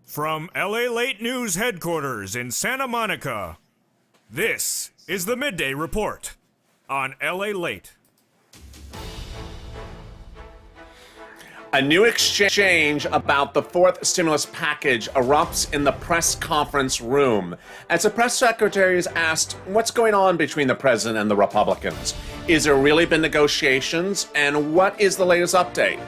From LALATE News headquarters in Santa Monica, this is the Midday Report on LALATE. A new exchange about the fourth stimulus package erupts in the press conference room as the press secretary is asked what's going on between the president and the Republicans. Is there really been negotiations, and what is the latest update?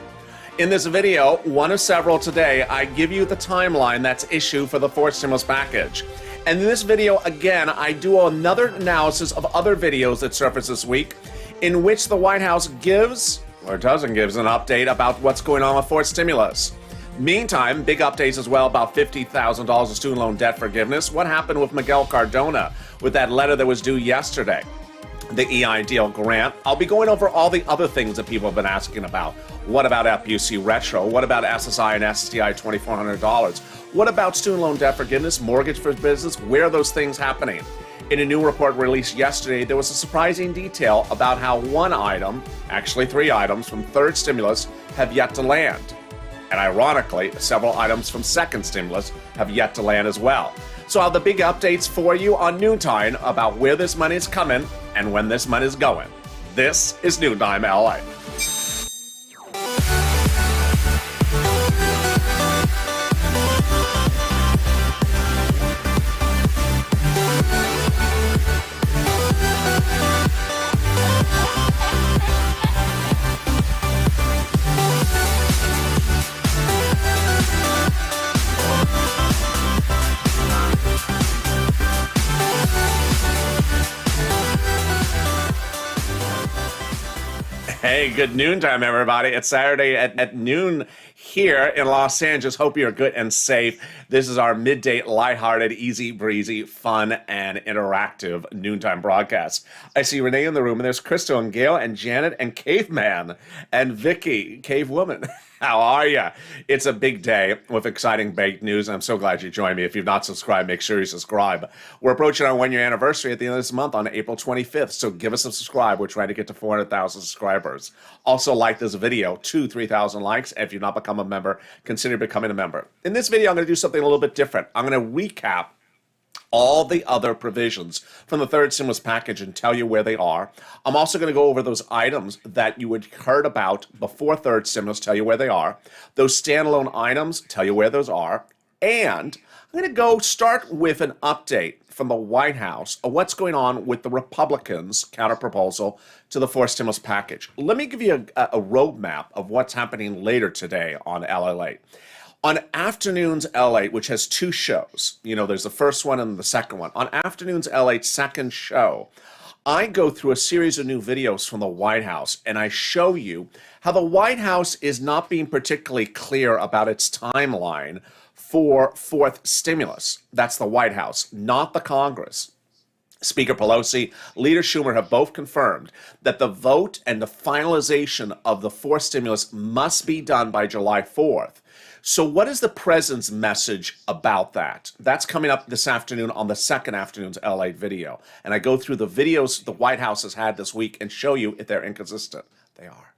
In this video, one of several today, I give you the timeline that's issued for the fourth stimulus package. And in this video, again, I do another analysis of other videos that surfaced this week in which the White House gives or doesn't give an update about what's going on with fourth stimulus. Meantime, big updates as well about $50,000 of student loan debt forgiveness. What happened with Miguel Cardona with that letter that was due yesterday? The EIDL grant. I'll be going over all the other things that people have been asking about. What about FUC Retro? What about SSI and SSDI $2,400? What about student loan debt forgiveness, mortgage for business? Where are those things happening? In a new report released yesterday, there was a surprising detail about how one item, actually three items from third stimulus, have yet to land. And ironically, several items from second stimulus have yet to land as well. So I have the big updates for you on Noontime about where this money is coming and when this money is going. This is Noontime LA. Hey, good noontime, everybody. It's Saturday at noon here in Los Angeles. Hope you're good and safe. This is our midday, lighthearted, easy breezy, fun, and interactive noontime broadcast. I see Renee in the room, and there's Crystal and Gail and Janet and Caveman and Vicky, Cave Woman. How are you? It's a big day with exciting big news, and I'm so glad you joined me. If you've not subscribed, make sure you subscribe. We're approaching our one-year anniversary at the end of this month on April 25th, so give us a subscribe. We're trying to get to 400,000 subscribers. Also, like this video, 3,000 likes. If you've not become a member, consider becoming a member. In this video, I'm going to do something a little bit different. I'm going to recap all the other provisions from the third stimulus package and tell you where they are. I'm also going to go over those items that you had heard about before third stimulus, tell you where they are. Those standalone items, tell you where those are. And I'm going to start with an update from the White House of what's going on with the Republicans' counterproposal to the fourth stimulus package. Let me give you a roadmap of what's happening later today on LALATE. On Afternoons LA, which has two shows, there's the first one and the second one. On Afternoons LA's second show, I go through a series of new videos from the White House, and I show you how the White House is not being particularly clear about its timeline for fourth stimulus. That's the White House, not the Congress. Speaker Pelosi, Leader Schumer have both confirmed that the vote and the finalization of the fourth stimulus must be done by July 4th. So what is the president's message about that? That's coming up this afternoon on the second Afternoons LA video. And I go through the videos the White House has had this week and show you if they're inconsistent. They are.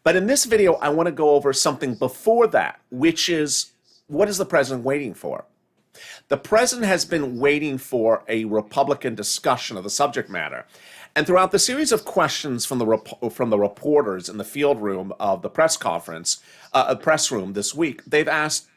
But in this video, I want to go over something before that, which is, what is the president waiting for? The president has been waiting for a Republican discussion of the subject matter. And throughout the series of questions from the reporters in the field room of the press room this week, they've asked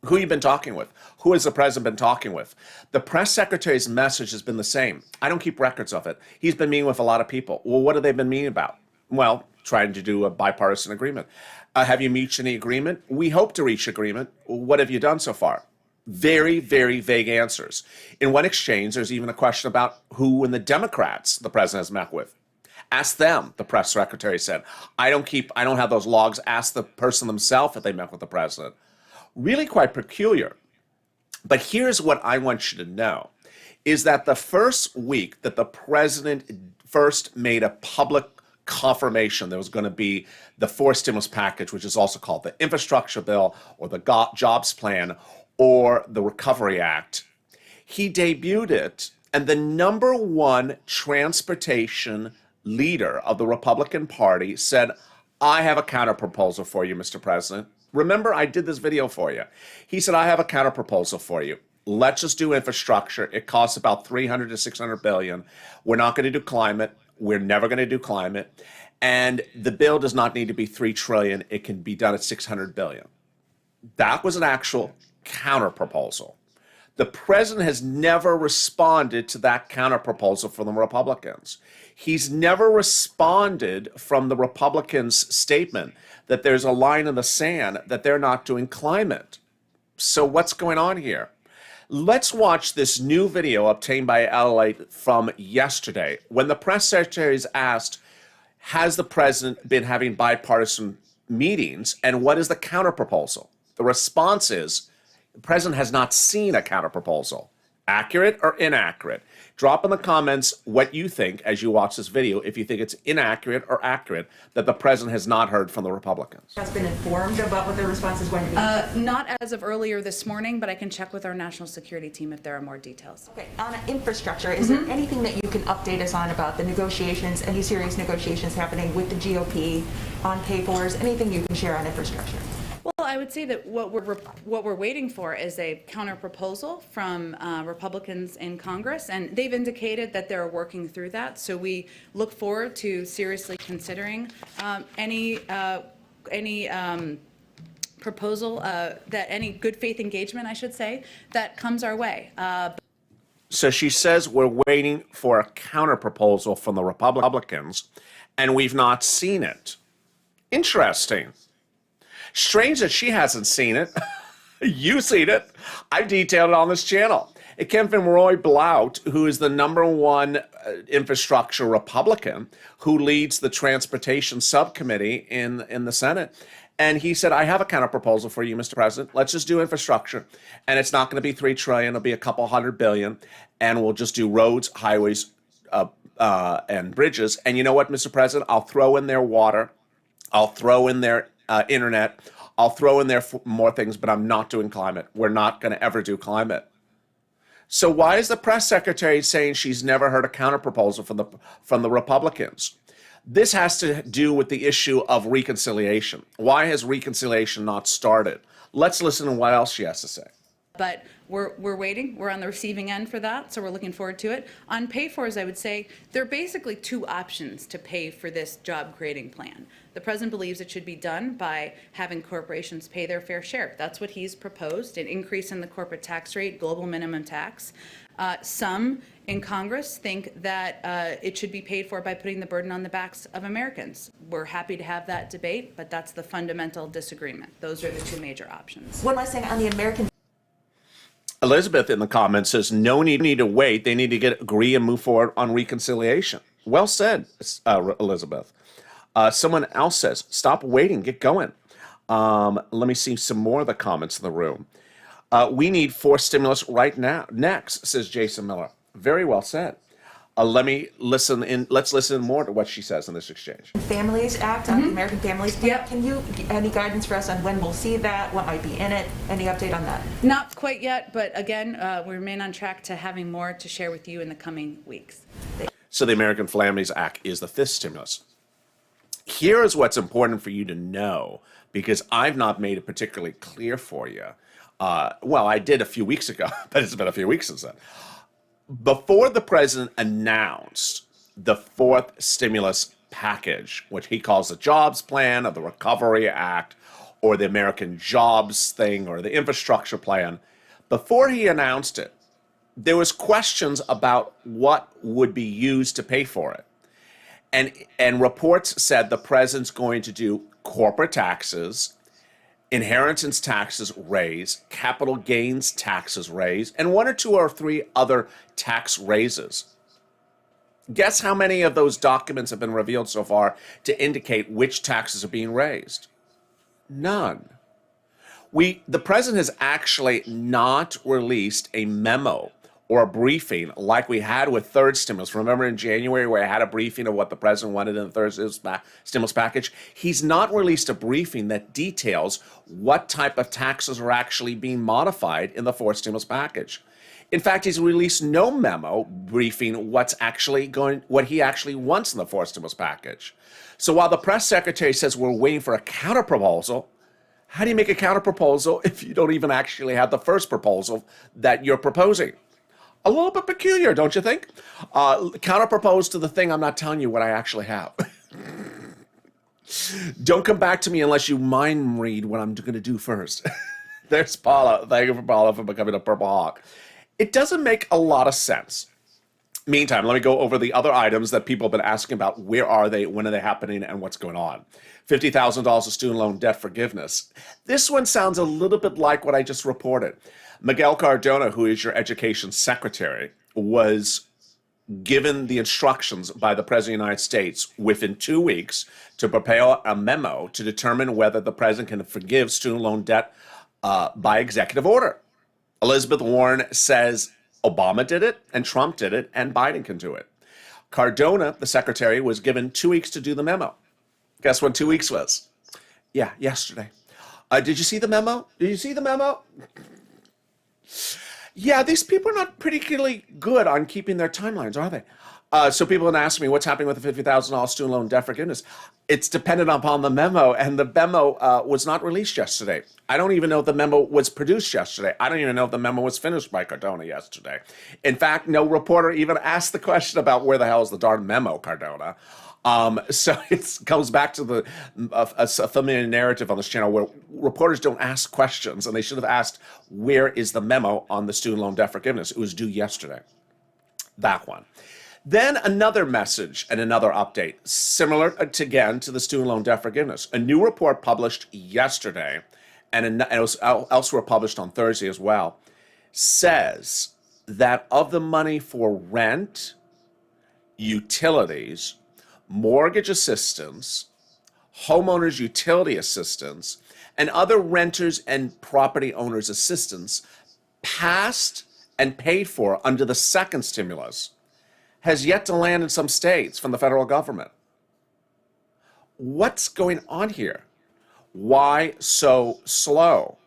who you've been talking with. Who has the president been talking with? The press secretary's message has been the same. I don't keep records of it. He's been meeting with a lot of people. Well, what have they been meeting about? Well, trying to do a bipartisan agreement. Have you reached any agreement? We hope to reach agreement. What have you done so far? Very, very vague answers. In one exchange, there's even a question about who in the Democrats the president has met with. Ask them, the press secretary said. I don't have those logs. Ask the person themselves if they met with the president. Really quite peculiar. But here's what I want you to know, is that the first week that the president first made a public confirmation there was going to be the fourth stimulus package, which is also called the infrastructure bill or the jobs plan, or the Recovery Act, he debuted it, and the number one transportation leader of the Republican Party said, I have a counterproposal for you, Mr. President. Remember, I did this video for you. He said, I have a counterproposal for you. Let's just do infrastructure. It costs about 300 to 600 billion. We're not going to do climate. We're never going to do climate. And the bill does not need to be 3 trillion. It can be done at 600 billion. That was an actual counterproposal. The president has never responded to that counterproposal from the Republicans. He's never responded from the Republicans' statement that there's a line in the sand that they're not doing climate. So what's going on here? Let's watch this new video obtained by LALATE from yesterday when the press secretary is asked, has the president been having bipartisan meetings and what is the counterproposal? The response is, the president has not seen a counterproposal. Accurate or inaccurate? Drop in the comments what you think as you watch this video, if you think it's inaccurate or accurate that the president has not heard from the Republicans. Has been informed about what the response is going to be? Not as of earlier this morning, but I can check with our national security team if there are more details. Okay, on infrastructure, is there anything that you can update us on about the negotiations, any serious negotiations happening with the GOP on pay-fors, anything you can share on infrastructure? Well, I would say that what we're waiting for is a counter proposal from Republicans in Congress, and they've indicated that they're working through that. So we look forward to seriously considering any proposal that any good faith engagement, I should say, that comes our way. So she says we're waiting for a counterproposal from the Republicans, and we've not seen it. Interesting. Strange that she hasn't seen it. You've seen it. I've detailed it on this channel. It came from Roy Blount, who is the #1 infrastructure Republican who leads the transportation subcommittee in the Senate. And he said, I have a counterproposal for you, Mr. President. Let's just do infrastructure. And it's not going to be 3 trillion. It'll be a couple $100 billion. And we'll just do roads, highways, and bridges. And you know what, Mr. President? I'll throw in their water. I'll throw in their internet. I'll throw in there more things, but I'm not doing climate. We're not going to ever do climate. So why is the press secretary saying she's never heard a counterproposal from the Republicans? This has to do with the issue of reconciliation. Why has reconciliation not started? Let's listen to what else she has to say. But we're waiting. We're on the receiving end for that, so we're looking forward to it. On pay-fors, I would say there are basically 2 options to pay for this job-creating plan. The president believes it should be done by having corporations pay their fair share. That's what he's proposed, an increase in the corporate tax rate, global minimum tax. Some in Congress think that it should be paid for by putting the burden on the backs of Americans. We're happy to have that debate, but that's the fundamental disagreement. Those are the 2 major options. One last thing on the American. Elizabeth in the comments says, no need to wait. They need to agree and move forward on reconciliation. Well said, Elizabeth. Someone else says, stop waiting, get going. Let me see some more of the comments in the room. We need forced stimulus right now. Next, says Jason Miller. Very well said. Let's listen more to what she says in this exchange. Families Act on the American Families Plan. Yep. Can you any guidance for us on when we'll see that? What might be in it? Any update on that? Not quite yet, but again, we remain on track to having more to share with you in the coming weeks. So the American Families Act is the 5th stimulus. Here is what's important for you to know, because I've not made it particularly clear for you. Well, I did a few weeks ago, but it's been a few weeks since then. Before the president announced the 4th stimulus package, which he calls the Jobs Plan or the Recovery Act or the American Jobs thing or the Infrastructure Plan, before he announced it, there was questions about what would be used to pay for it. And reports said the president's going to do corporate taxes, inheritance taxes raise, capital gains taxes raise, and 1 or 2 or 3 other tax raises. Guess how many of those documents have been revealed so far to indicate which taxes are being raised? None. The president has actually not released a memo or a briefing like we had with 3rd stimulus. Remember in January where I had a briefing of what the president wanted in the 3rd stimulus package? He's not released a briefing that details what type of taxes are actually being modified in the 4th stimulus package. In fact, he's released no memo briefing what he actually wants in the 4th stimulus package. So while the press secretary says we're waiting for a counterproposal, How do you make a counterproposal if you don't even actually have the first proposal that you're proposing? A little bit peculiar, don't you think? Counterpropose to the thing I'm not telling you what I actually have. Don't come back to me unless you mind read what I'm going to do first. There's Paula. Thank you for Paula for becoming a Purple Hawk. It doesn't make a lot of sense. Meantime, let me go over the other items that people have been asking about. Where are they? When are they happening? And what's going on? $50,000 of student loan debt forgiveness. This one sounds a little bit like what I just reported. Miguel Cardona, who is your education secretary, was given the instructions by the President of the United States within 2 weeks to prepare a memo to determine whether the President can forgive student loan debt by executive order. Elizabeth Warren says Obama did it, and Trump did it, and Biden can do it. Cardona, the secretary, was given 2 weeks to do the memo. Guess when 2 weeks was? Yeah, yesterday. Did you see the memo? Did you see the memo? Yeah, these people are not particularly good on keeping their timelines, are they? So people have asked me, what's happening with the $50,000 student loan debt forgiveness? It's dependent upon the memo, and the memo was not released yesterday. I don't even know if the memo was produced yesterday. I don't even know if the memo was finished by Cardona yesterday. In fact, no reporter even asked the question about where the hell is the darn memo, Cardona. So it goes back to a familiar narrative on this channel where reporters don't ask questions, and they should have asked, where is the memo on the student loan debt forgiveness? It was due yesterday. That one. Then another message and another update, similar again to the student loan debt forgiveness. A new report published yesterday, and it was elsewhere published on Thursday as well, says that of the money for rent, utilities, mortgage assistance, homeowners utility assistance, and other renters and property owners assistance passed and paid for under the second stimulus has yet to land in some states from the federal government. What's going on here? Why so slow?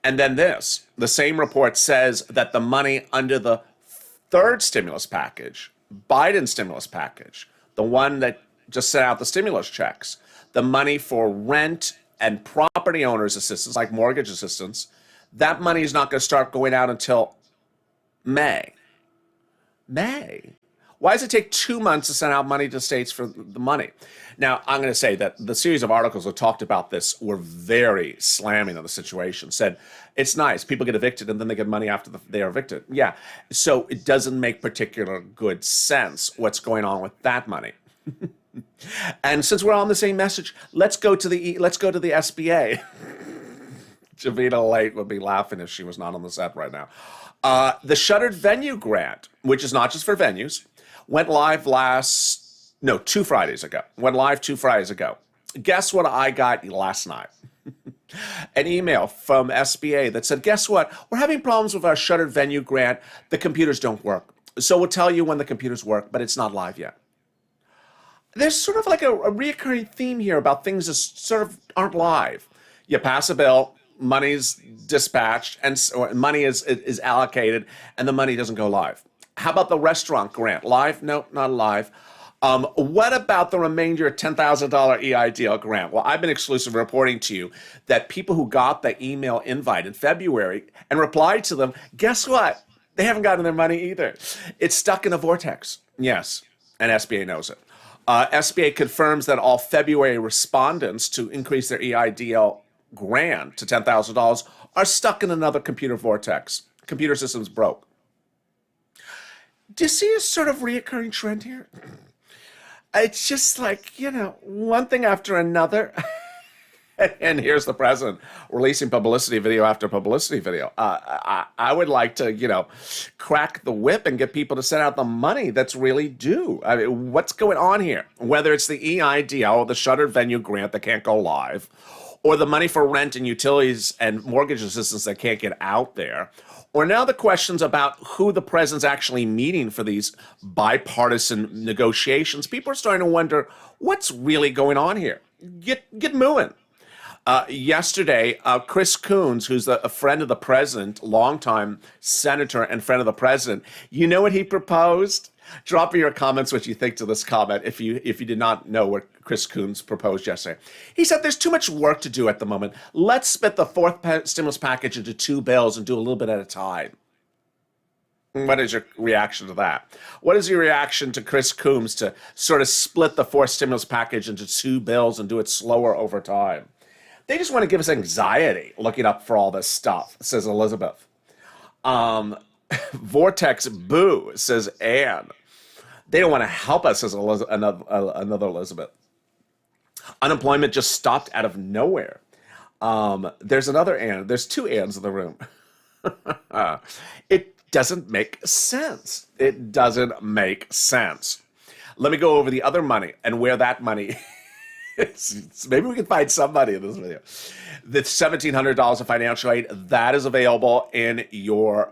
And then this, the same report says that the money under the third stimulus package, Biden's stimulus package, the one that just sent out the stimulus checks, the money for rent and property owners assistance, like mortgage assistance, that money is not going to start going out until May. May. Why does it take 2 months to send out money to states for the money? Now, I'm going to say that the series of articles that talked about this were very slamming on the situation, said it's nice, people get evicted and then they get money after they are evicted. Yeah, so it doesn't make particular good sense what's going on with that money. And since we're on the same message, let's go to the SBA. Javita Late would be laughing if she was not on the set right now. The Shuttered Venue Grant, which is not just for venues, went live 2 Fridays ago. Went live 2 Fridays ago. Guess what I got last night? An email from SBA that said, guess what? We're having problems with our Shuttered Venue Grant. The computers don't work. So we'll tell you when the computers work, but it's not live yet. There's sort of like a reoccurring theme here about things that sort of aren't live. You pass a bill, money's dispatched, and money is allocated, and the money doesn't go live. How about the restaurant grant? Live? No, not live. What about the remainder $10,000 EIDL grant? Well, I've been exclusively reporting to you that people who got the email invite in February and replied to them, guess what? They haven't gotten their money either. It's stuck in a vortex. Yes, and SBA knows it. SBA confirms that all February respondents to increase their EIDL grant to $10,000 are stuck in another computer vortex. Computer systems broke. Do you see a sort of reoccurring trend here? It's just like, one thing after another. And here's the president releasing publicity video after publicity video. I would like to, crack the whip and get people to send out the money that's really due. I mean, what's going on here? Whether it's the EIDL, the Shuttered Venue Grant that can't go live, or the money for rent and utilities and mortgage assistance that can't get out there, or now the questions about who the president's actually meeting for these bipartisan negotiations. People are starting to wonder what's really going on here. Get moving. Yesterday, Chris Coons, who's a friend of the president, longtime senator and friend of the president, you know what he proposed? Drop in your comments what you think to this comment if you did not know what Chris Coons proposed yesterday. He said there's too much work to do at the moment. Let's split the fourth stimulus package into 2 bills and do a little bit at a time. What is your reaction to that? What is your reaction to Chris Coons to sort of split the fourth stimulus package into 2 bills and do it slower over time? They just want to give us anxiety looking up for all this stuff, says Elizabeth. Vortex boo, says Anne. They don't want to help us, says another Elizabeth. Unemployment just stopped out of nowhere. There's another Anne. There's 2 Annes in the room. It doesn't make sense. It doesn't make sense. Let me go over the other money and where that money is. Maybe we can find somebody in this video. The $1,700 of financial aid, that is available in your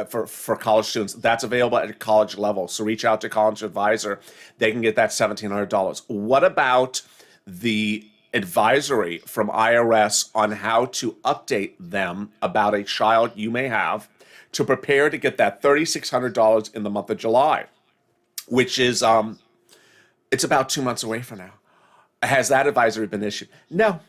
for college students. That's available at college level. So reach out to college advisor. They can get that $1,700. What about the advisory from IRS on how to update them about a child you may have to prepare to get that $3,600 in the month of July, which is it's about 2 months away from now. Has that advisory been issued? No.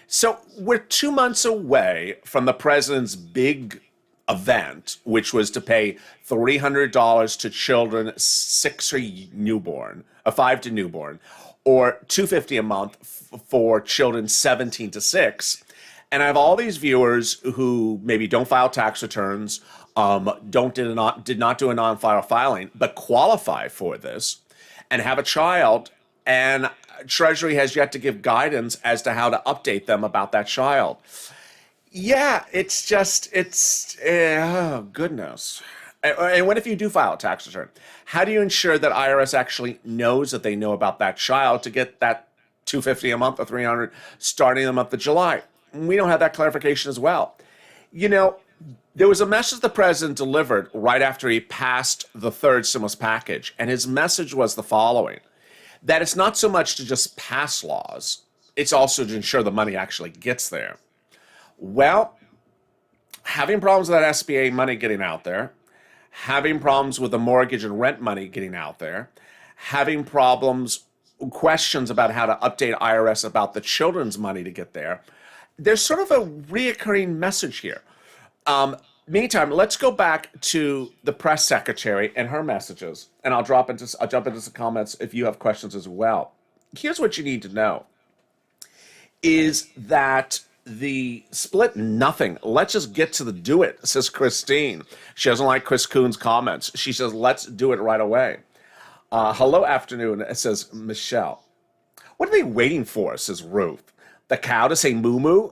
So we're 2 months away from the president's big event, which was to pay $300 to children 6 or newborn, 5 to newborn, or $250 a month for children 17 to 6. And I have all these viewers who maybe don't file tax returns, did not do a non-file filing, but qualify for this and have a child, and Treasury has yet to give guidance as to how to update them about that child. Yeah, oh, goodness. And what if you do file a tax return? How do you ensure that IRS actually knows that they know about that child to get that $250 a month or $300 starting in the month of July? We don't have that clarification as well. You know, there was a message the president delivered right after he passed the third stimulus package, and his message was the following: that it's not so much to just pass laws, it's also to ensure the money actually gets there. Well, having problems with that SBA money getting out there, having problems with the mortgage and rent money getting out there, having questions about how to update IRS about the children's money to get there, there's sort of a reoccurring message here. Meantime, let's go back to the press secretary and her messages, and I'll jump into some comments if you have questions as well. Here's what you need to know, is that the split nothing. Let's just get to the do it, says Christine. She doesn't like Chris Coons' comments. She says, let's do it right away. Hello, afternoon, says Michelle. What are they waiting for, says Ruth? The cow to say moo-moo?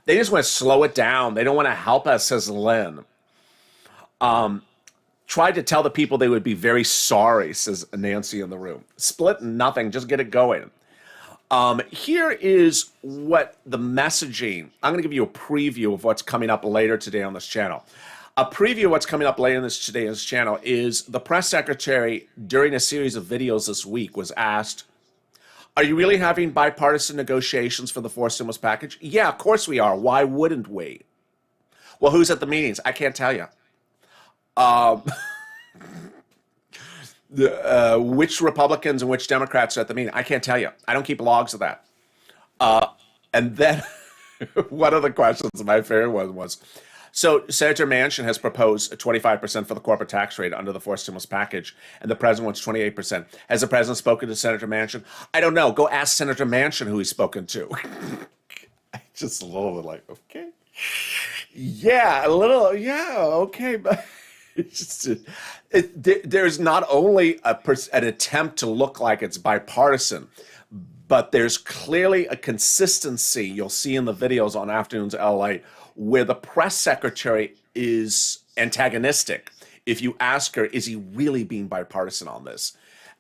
They just want to slow it down. They don't want to help us, says Lynn. Tried to tell the people they would be very sorry, says Nancy in the room. Split nothing, just get it going. Here is what the messaging, I'm going to give you a preview of what's coming up later today on this channel. A preview of what's coming up later today on this channel is the press secretary, during a series of videos this week, was asked, are you really having bipartisan negotiations for the fourth stimulus package? Yeah, of course we are. Why wouldn't we? Well, who's at the meetings? I can't tell you. Which Republicans and which Democrats are at the meeting? I can't tell you. I don't keep logs of that. And then one of the questions, my favorite one was, so Senator Manchin has proposed 25% for the corporate tax rate under the fourth stimulus package, and the president wants 28%. Has the president spoken to Senator Manchin? I don't know. Go ask Senator Manchin who he's spoken to. I just a little bit like, okay. Yeah, okay. But it's just, there's not only an attempt to look like it's bipartisan, but there's clearly a consistency you'll see in the videos on Afternoons LA where the press secretary is antagonistic. If you ask her, is he really being bipartisan on this?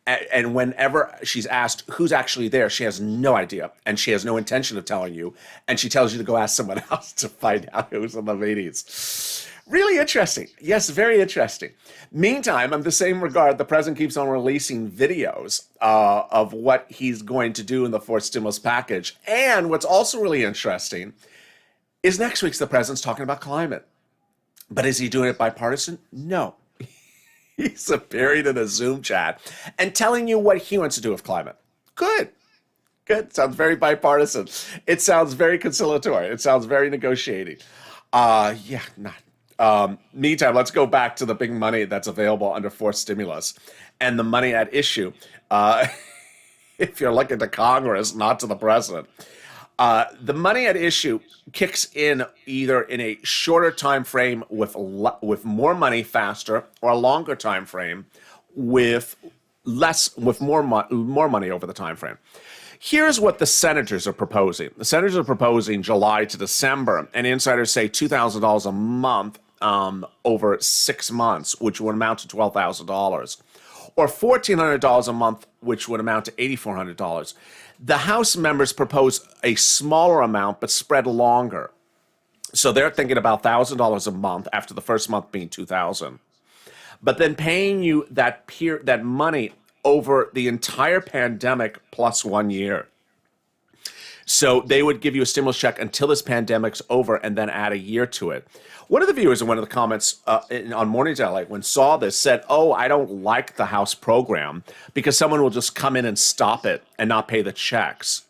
And whenever she's asked who's actually there, she has no idea, and she has no intention of telling you, and she tells you to go ask someone else to find out who's in the meetings. Really interesting. Yes, very interesting. Meantime, in the same regard, the president keeps on releasing videos of what he's going to do in the fourth stimulus package. And what's also really interesting is next week's the president's talking about climate. But is he doing it bipartisan? No. He's appearing in a Zoom chat and telling you what he wants to do with climate. Good. Good. Sounds very bipartisan. It sounds very conciliatory. It sounds very negotiating. Yeah, not. Meantime, let's go back to the big money that's available under forced stimulus and the money at issue. If you're looking to Congress, not to the president. The money at issue kicks in either in a shorter time frame with more money faster, or a longer time frame with more money over the time frame. Here's what the senators are proposing. The senators are proposing July to December, and insiders say $2,000 a month over 6 months, which would amount to $12,000, or $1,400 a month, which would amount to $8,400. The House members propose a smaller amount, but spread longer. So they're thinking about $1,000 a month after the first month being $2,000, but then paying you that money over the entire pandemic plus 1 year. So they would give you a stimulus check until this pandemic's over and then add a year to it. One of the viewers in one of the comments on Mornings LA, when saw this, said, "Oh, I don't like the House program because someone will just come in and stop it and not pay the checks."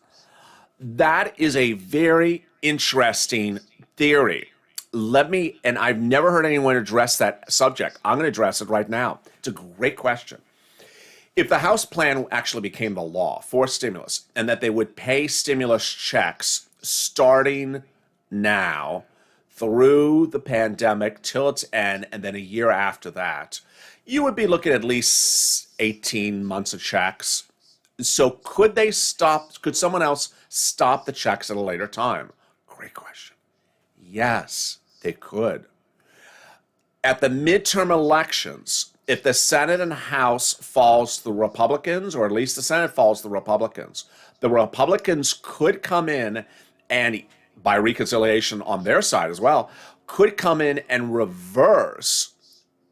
That is a very interesting theory. And I've never heard anyone address that subject. I'm going to address it right now. It's a great question. If the House plan actually became the law for stimulus, and that they would pay stimulus checks starting now through the pandemic till its end, and then a year after that, you would be looking at least 18 months of checks. So could someone else stop the checks at a later time? Great question. Yes, they could. At the midterm elections, if the Senate and House falls to the Republicans, or at least the Senate falls to the Republicans could come in and, by reconciliation on their side as well, could come in and reverse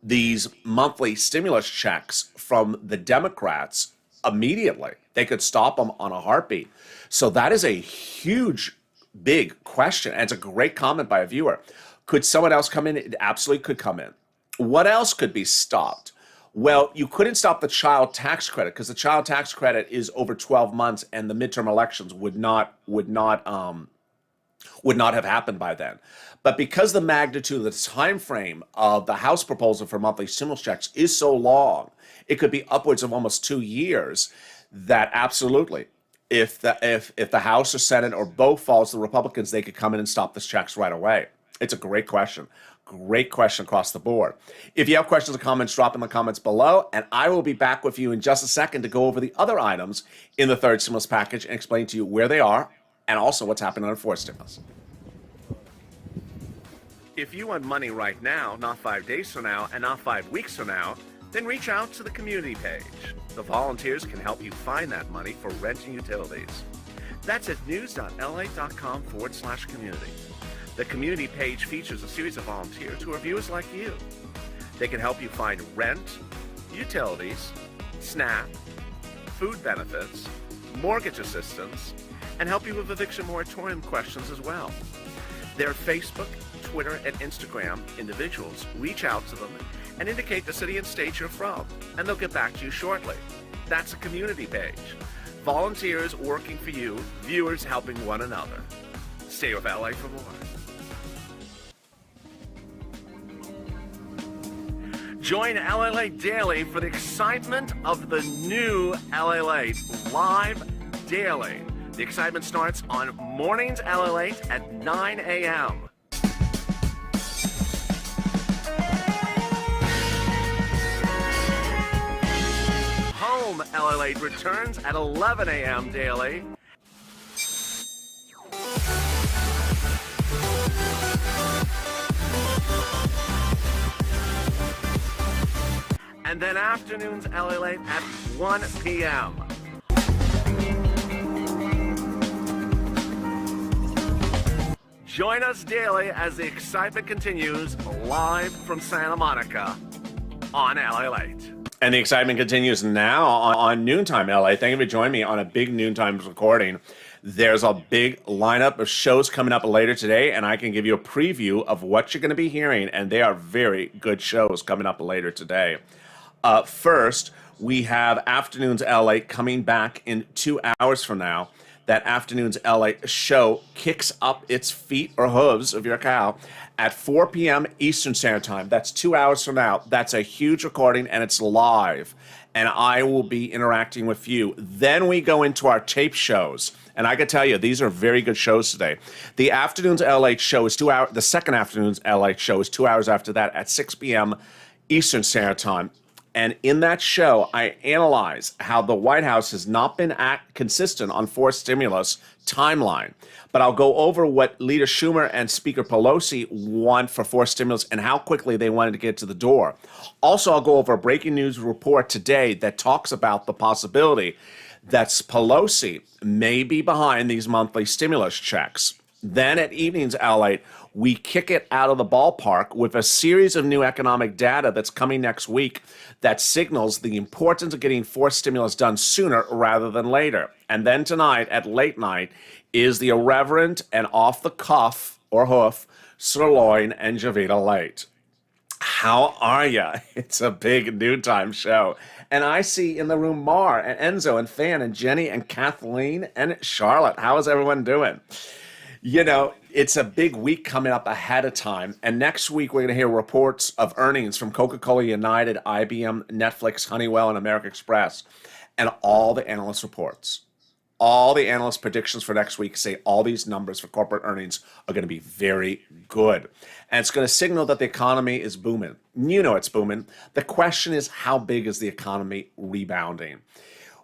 these monthly stimulus checks from the Democrats immediately. They could stop them on a heartbeat. So that is a huge, big question. And it's a great comment by a viewer. Could someone else come in? It absolutely could come in. What else could be stopped? Well, you couldn't stop the child tax credit because the child tax credit is over 12 months, and the midterm elections would not have happened by then. But because the magnitude of the time frame of the House proposal for monthly stimulus checks is so long, it could be upwards of almost 2 years, that absolutely, if the House or Senate or both falls to the Republicans, they could come in and stop the checks right away. It's a great question. Great question across the board. If you have questions or comments, drop in the comments below, and I will be back with you in just a second to go over the other items in the third stimulus package and explain to you where they are and also what's happening under fourth stimulus. If you want money right now, not 5 days from now, and not 5 weeks from now, then reach out to the community page. The volunteers can help you find that money for rent and utilities. That's at news.la.com/community. The community page features a series of volunteers who are viewers like you. They can help you find rent, utilities, SNAP, food benefits, mortgage assistance, and help you with eviction moratorium questions as well. Their Facebook, Twitter, and Instagram individuals reach out to them and indicate the city and state you're from, and they'll get back to you shortly. That's a community page. Volunteers working for you, viewers helping one another. Stay with LA for more. Join LALATE Daily for the excitement of the new LALATE live daily. The excitement starts on Mornings LALATE at 9 a.m. Home LALATE returns at 11 a.m. daily. And then afternoons LALATE at 1 p.m. Join us daily as the excitement continues live from Santa Monica on LALATE. And the excitement continues now on Noontime LA. Thank you for joining me on a big Noontime recording. There's a big lineup of shows coming up later today, and I can give you a preview of what you're going to be hearing, and they are very good shows coming up later today. First, we have Afternoons LA coming back in 2 hours from now. That Afternoons LA show kicks up its feet or hooves of your cow at 4 p.m. Eastern Standard Time. That's 2 hours from now. That's a huge recording, and it's live. And I will be interacting with you. Then we go into our tape shows. And I can tell you, these are very good shows today. The Afternoons LA show is 2 hours. The second Afternoons LA show is 2 hours after that at 6 p.m. Eastern Standard Time. And in that show, I analyze how the White House has not been consistent on forced stimulus timeline. But I'll go over what Leader Schumer and Speaker Pelosi want for forced stimulus and how quickly they wanted to get to the door. Also, I'll go over a breaking news report today that talks about the possibility that Pelosi may be behind these monthly stimulus checks. Then at Evenings LA, we kick it out of the ballpark with a series of new economic data that's coming next week that signals the importance of getting forced stimulus done sooner rather than later. And then tonight at late night is the irreverent and off the cuff or hoof Sirloin and Javita Late. How are ya? It's a big noontime show. And I see in the room Mar and Enzo and Fan and Jenny and Kathleen and Charlotte. How is everyone doing? You know, it's a big week coming up ahead of time. And next week, we're going to hear reports of earnings from Coca-Cola United, IBM, Netflix, Honeywell, and American Express. And all the analyst reports, all the analyst predictions for next week say all these numbers for corporate earnings are going to be very good. And it's going to signal that the economy is booming. You know it's booming. The question is, how big is the economy rebounding?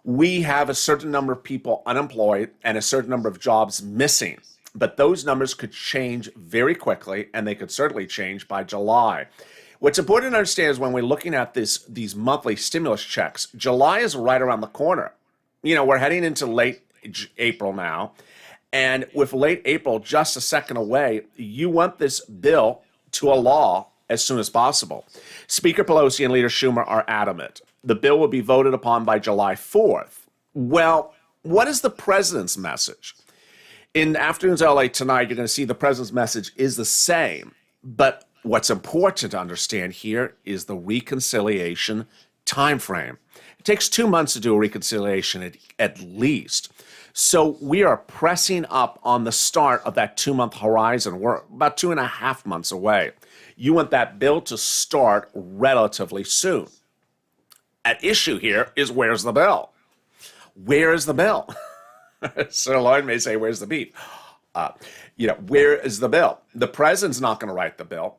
We have a certain number of people unemployed and a certain number of jobs missing. But those numbers could change very quickly, and they could certainly change by July. What's important to understand is when we're looking at these monthly stimulus checks, July is right around the corner. You know, we're heading into late April now, and with late April just a second away, you want this bill to a law as soon as possible. Speaker Pelosi and Leader Schumer are adamant. The bill will be voted upon by July 4th. Well, what is the president's message? In Afternoons LA tonight, you're going to see the president's message is the same. But what's important to understand here is the reconciliation timeframe. It takes 2 months to do a reconciliation at least. So we are pressing up on the start of that 2-month horizon. We're about 2.5 months away. You want that bill to start relatively soon. At issue here is where's the bill? Where is the bill? Sir Lloyd may say, where's the beef? Where is the bill? The president's not going to write the bill.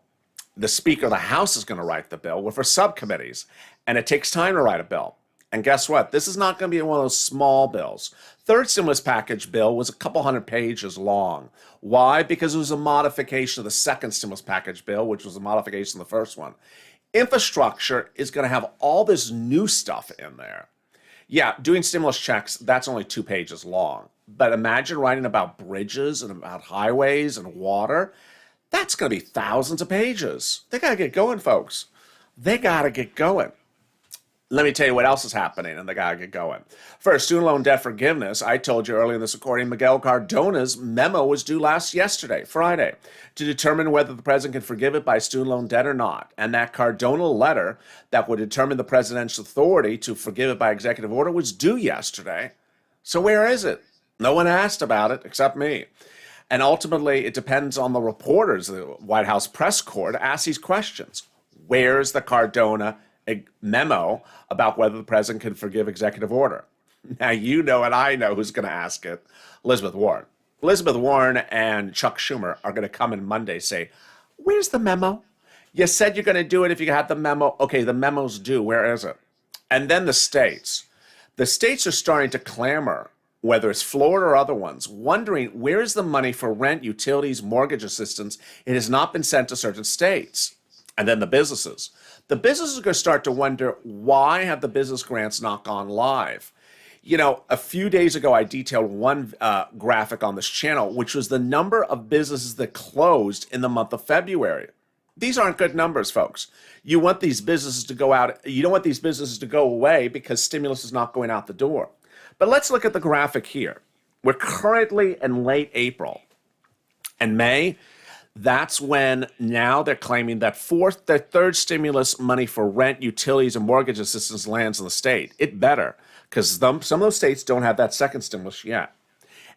The Speaker of the House is going to write the bill with her subcommittees. And it takes time to write a bill. And guess what? This is not going to be one of those small bills. Third stimulus package bill was a couple hundred pages long. Why? Because it was a modification of the second stimulus package bill, which was a modification of the first one. Infrastructure is going to have all this new stuff in there. Yeah, doing stimulus checks, that's only 2 pages long. But imagine writing about bridges and about highways and water. That's going to be thousands of pages. They got to get going, folks. They got to get going. Let me tell you what else is happening, and they got to get going. First, student loan debt forgiveness. I told you earlier in this recording, Miguel Cardona's memo was due yesterday, Friday, to determine whether the president can forgive it by student loan debt or not. And that Cardona letter that would determine the presidential authority to forgive it by executive order was due yesterday. So where is it? No one asked about it except me. And ultimately, it depends on the reporters. The White House press corps to ask these questions. Where's the Cardona memo about whether the president can forgive executive order? Now, you know and I know who's going to ask it. Elizabeth Warren. Elizabeth Warren and Chuck Schumer are going to come in Monday say, where's the memo? You said you're going to do it if you had the memo. Okay, the memo's due. Where is it? And then the states. The states are starting to clamor, whether it's Florida or other ones, wondering where is the money for rent, utilities, mortgage assistance? It has not been sent to certain states. And then the businesses. The businesses are going to start to wonder, why have the business grants not gone live? You know, a few days ago, I detailed one graphic on this channel, which was the number of businesses that closed in the month of February. These aren't good numbers, folks. You want these businesses to go out. You don't want these businesses to go away because stimulus is not going out the door. But let's look at the graphic here. We're currently in late April and May. That's when now they're claiming that their third stimulus money for rent, utilities, and mortgage assistance lands in the state. It better, because some of those states don't have that second stimulus yet.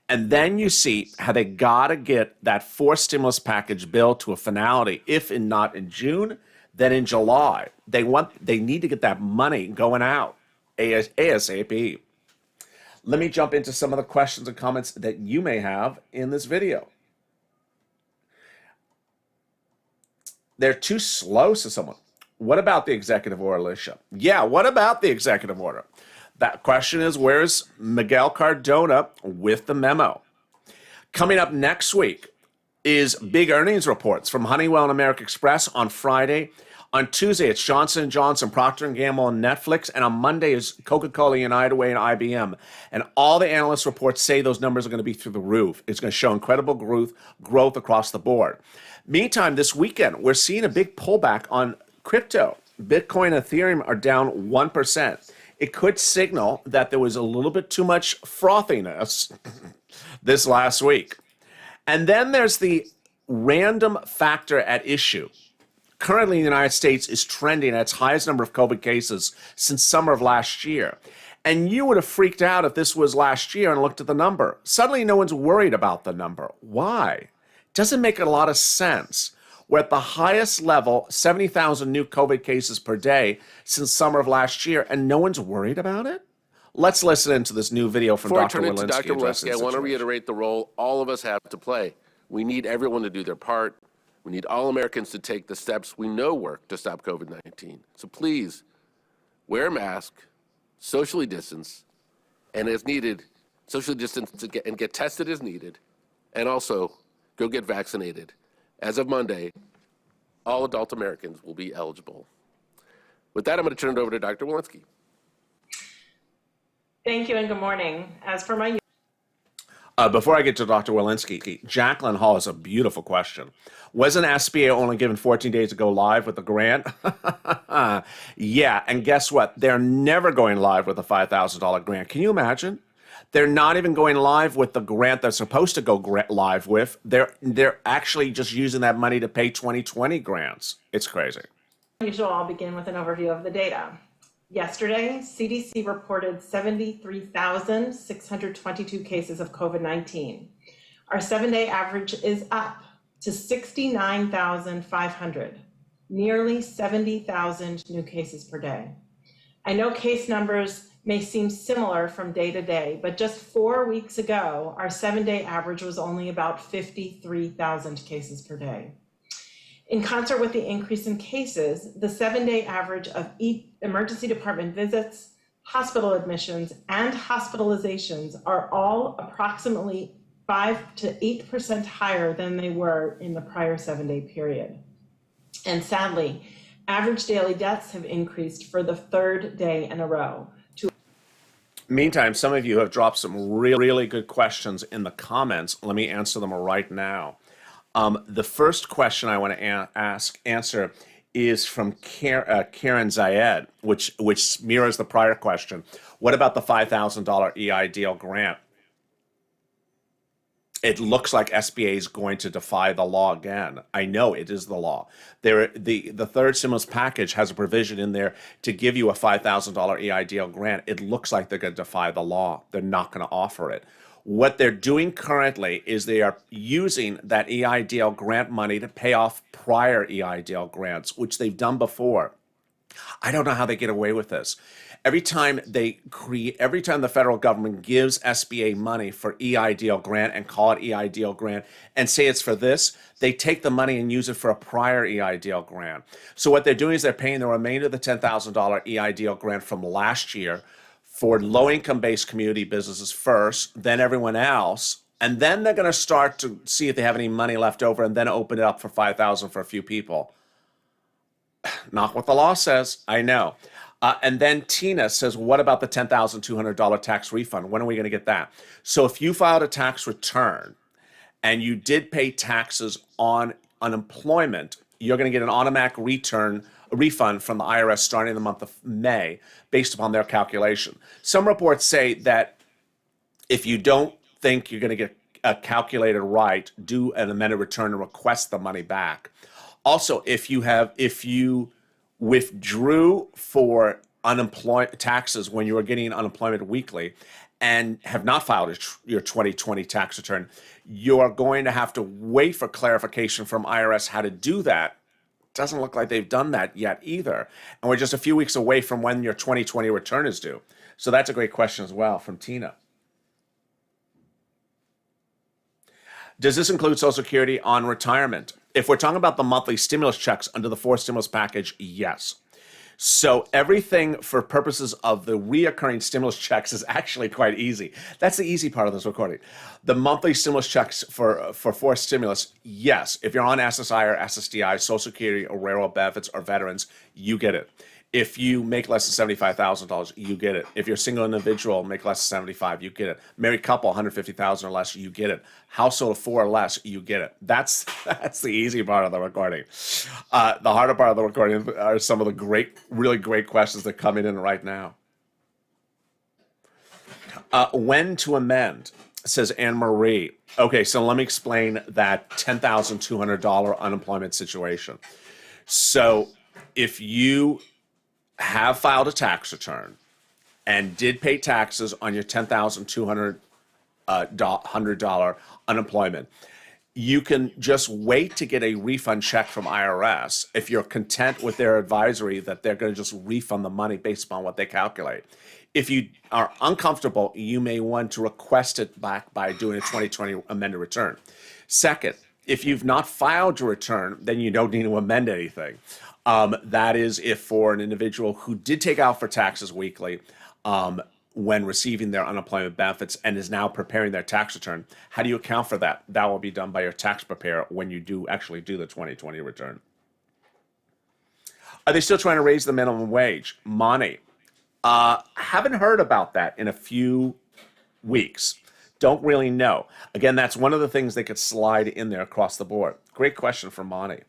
And then you see how they got to get that fourth stimulus package bill to a finality, if not in June, then in July. They need to get that money going out ASAP. Let me jump into some of the questions and comments that you may have in this video. They're too slow, says someone. What about the executive order, Alicia? Yeah, what about the executive order? That question is, where's Miguel Cardona with the memo? Coming up next week is big earnings reports from Honeywell and American Express on Friday. On Tuesday, it's Johnson & Johnson, Procter & Gamble, and Netflix. And on Monday is Coca-Cola, United Way, and IBM. And all the analyst reports say those numbers are going to be through the roof. It's going to show incredible growth across the board. Meantime, this weekend, we're seeing a big pullback on crypto. Bitcoin and Ethereum are down 1%. It could signal that there was a little bit too much frothiness this last week. And then there's the random factor at issue. Currently, the United States is trending at its highest number of COVID cases since summer of last year. And you would have freaked out if this was last year and looked at the number. Suddenly, no one's worried about the number. Why? Doesn't make a lot of sense. We're at the highest level, 70,000 new COVID cases per day since summer of last year, and no one's worried about it? Let's listen into this new video from Dr. Before I turn it to Walensky. Dr. Walensky, I want to reiterate the role all of us have to play. We need everyone to do their part. We need all Americans to take the steps we know work to stop COVID-19. So please, wear a mask, socially distance, and as needed, socially distance and get tested as needed, and also go get vaccinated. As of Monday, all adult Americans will be eligible. With that, I'm going to turn it over to Dr. Walensky. Thank you and good morning. As for my Before I get to Dr. Walensky, Jacqueline Hall has a beautiful question. Wasn't SBA only given 14 days to go live with the grant? Yeah, and guess what? They're never going live with a $5,000 grant. Can you imagine? They're not even going live with the grant they're supposed to go live with. They're actually just using that money to pay 2020 grants. It's crazy. As usual, I'll begin with an overview of the data. Yesterday, CDC reported 73,622 cases of COVID-19. Our 7-day average is up to 69,500, nearly 70,000 new cases per day. I know case numbers may seem similar from day to day, but just 4 weeks ago, our 7-day average was only about 53,000 cases per day. In concert with the increase in cases, the 7-day average of emergency department visits, hospital admissions, and hospitalizations are all approximately 5 to 8% higher than they were in the prior 7-day period. And sadly, average daily deaths have increased for the 3rd day in a row. Meantime, some of you have dropped some really good questions in the comments. Let me answer them right now. The first question I want to answer is from Karen Zayed, which mirrors the prior question. What about the $5,000 EIDL grant? It looks like SBA is going to defy the law again. I know it is the law. The third stimulus package has a provision in there to give you a $5,000 EIDL grant. It looks like they're going to defy the law. They're not going to offer it. What they're doing currently is they are using that EIDL grant money to pay off prior EIDL grants, which they've done before. I don't know how they get away with this. Every time the federal government gives SBA money for EIDL grant and call it EIDL grant and say it's for this, they take the money and use it for a prior EIDL grant. So what they're doing is they're paying the remainder of the $10,000 EIDL grant from last year for low-income based community businesses first, then everyone else, and then they're going to start to see if they have any money left over and then open it up for $5,000 for a few people. Not what the law says, I know. And then Tina says, what about the $10,200 tax refund? When are we going to get that? So if you filed a tax return and you did pay taxes on unemployment, you're going to get an automatic refund from the IRS starting in the month of May based upon their calculation. Some reports say that if you don't think you're going to get calculated right, do an amended return and request the money back. Also, if you withdrew for unemployment taxes when you were getting unemployment weekly and have not filed your 2020 tax return, you're going to have to wait for clarification from IRS how to do that. Doesn't look like they've done that yet either. And we're just a few weeks away from when your 2020 return is due. So that's a great question as well from Tina. Does this include Social Security on retirement? If we're talking about the monthly stimulus checks under the 4th stimulus package, yes. So everything for purposes of the reoccurring stimulus checks is actually quite easy. That's the easy part of this recording. The monthly stimulus checks for forced stimulus, yes. If you're on SSI or SSDI, Social Security or railroad benefits or veterans, you get it. If you make less than $75,000, you get it. If you're a single individual, make less than 75, you get it. Married couple, 150,000 or less, you get it. Household of 4 or less, you get it. That's the easy part of the recording. The harder part of the recording are some of the really great questions that are coming in right now. When to amend, says Anne Marie. Okay, so let me explain that $10,200 unemployment situation. So if you have filed a tax return and did pay taxes on your $10,200 unemployment, you can just wait to get a refund check from IRS if you're content with their advisory that they're going to just refund the money based upon what they calculate. If you are uncomfortable, you may want to request it back by doing a 2020 amended return. Second, if you've not filed your return, then you don't need to amend anything. That is if for an individual who did take out for taxes weekly when receiving their unemployment benefits and is now preparing their tax return, how do you account for that? That will be done by your tax preparer when you do actually do the 2020 return. Are they still trying to raise the minimum wage? Money. Haven't heard about that in a few weeks. Don't really know. Again, that's one of the things they could slide in there across the board. Great question from Monty.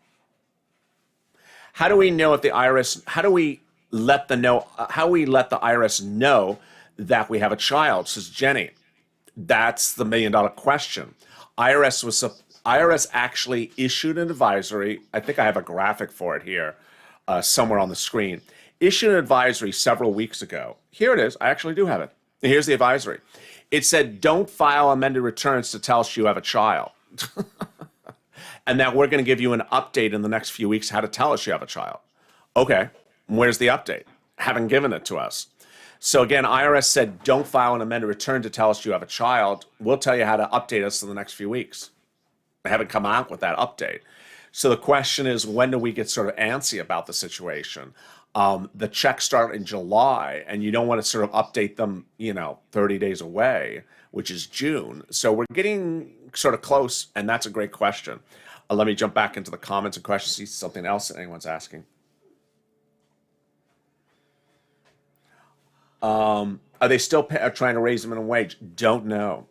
How do we know if the IRS, how do we let the IRS know that we have a child, says Jenny? That's the $1 million question. IRS actually issued an advisory. I think I have a graphic for it here somewhere on the screen. Issued an advisory several weeks ago. Here it is. I actually do have it. Here's the advisory. It said, don't file amended returns to tell us you have a child. And that we're going to give you an update in the next few weeks how to tell us you have a child. Okay, where's the update? Haven't given it to us. So again, IRS said, don't file an amended return to tell us you have a child. We'll tell you how to update us in the next few weeks. They haven't come out with that update. So the question is, when do we get sort of antsy about the situation? The checks start in July, and you don't want to sort of update them, 30 days away, which is June. So we're getting sort of close, and that's a great question. Let me jump back into the comments and questions, see something else that anyone's asking. Are they still trying to raise the minimum wage? Don't know.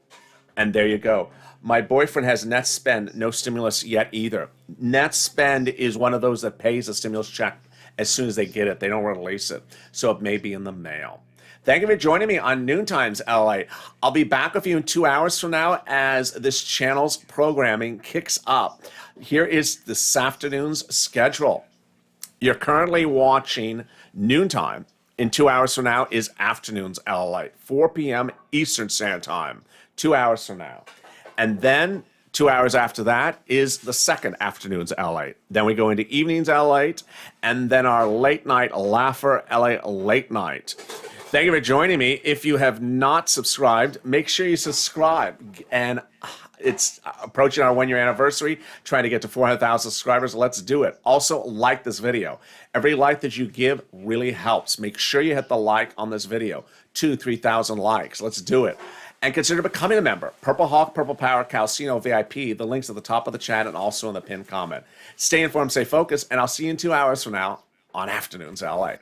And there you go. My boyfriend has net spend, no stimulus yet either. Net spend is one of those that pays a stimulus check as soon as they get it. They don't release it. So it may be in the mail. Thank you for joining me on Noontimes LA. I'll be back with you in 2 hours from now as this channel's programming kicks up. Here is this afternoon's schedule. You're currently watching Noontime. In 2 hours from now is Afternoons LA, 4 p.m. Eastern Standard Time, 2 hours from now. And then 2 hours after that is the second Afternoons LA. Then we go into Evenings LA, and then our late night Laugher LA Late Night. Thank you for joining me. If you have not subscribed, make sure you subscribe. And it's approaching our 1 year anniversary, trying to get to 400,000 subscribers. Let's do it. Also, like this video. Every like that you give really helps. Make sure you hit the like on this video. 2,000 to 3,000 likes. Let's do it. And consider becoming a member. Purple Hawk, Purple Power, Calcino VIP. The link's at the top of the chat and also in the pinned comment. Stay informed, stay focused, and I'll see you in 2 hours from now on Afternoons LA.